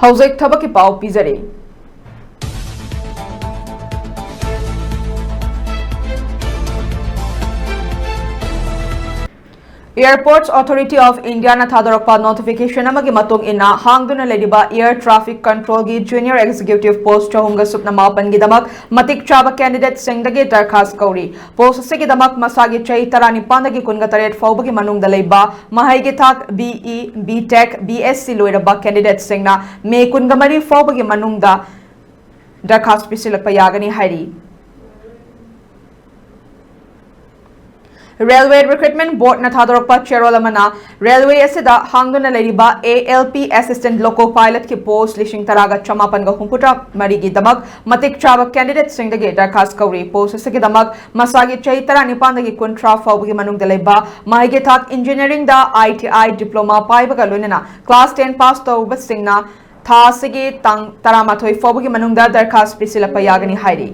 ꯍꯧꯖꯤꯛ ꯊꯕꯛꯀꯤ ꯄꯥꯎ ꯄꯤꯖꯔꯤ꯫ Airports Authority of India na thadorokpa notification amagi matung ina hangduna lediba air traffic control gi junior executive post chahumga supna mapan gi damak matik chaba candidate singdagi darkhas kauri post se gi damak masagi chai tarani pandagi kunga taret fawbagi manungda leiba mahai gi thak BE BTech BSc loiraba candidate singna me kunga mari fawbagi manungda darkhas pisilakpa yagani hairi Railway Recruitment Board na thadorokpa cherolamana railway asida hangduna leriba ALP assistant loco pilot ki post lishing taraga chamapan ga humputra marigi damak matik chaba candidate singdagi darkhas kauri post asigi damak masagi chai tara nipandagi kuntra fawbagi manung daleba mahige thak engineering da ITI diploma paibaga loinana class 10 pass tawba singna tha asigi tang taramathoi fawbagi manung da darkhas pisilakpa yagani hairi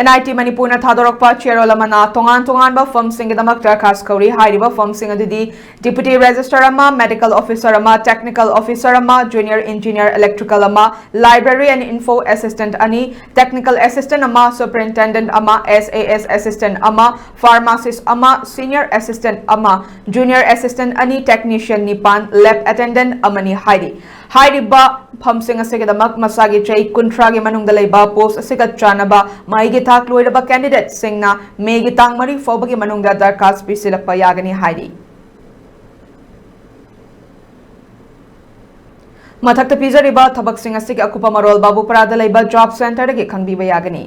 NIT Manipur na thadorokpa cherolamana tongan ba firm sing damak darkhas kauri hairiba firm sing adudi deputy registrar ama medical officer ama technical officer ama junior engineer electrical ama library and info assistant ani technical assistant ama superintendent ama SAS assistant ama pharmacist ama senior assistant ama junior assistant ani technician nipan lab attendant amani hairiba firm sing asigidamak masagi chai kuntragi manungda leiba post asigat chanaba maigi thak loiraba candidate singna megi tangmari fawbagi manungda darkhas pisilakpa yagani hairi mathakta pizariba thabak sing asigi akupa marol babu parada leiba job center dagi khangbiba yagani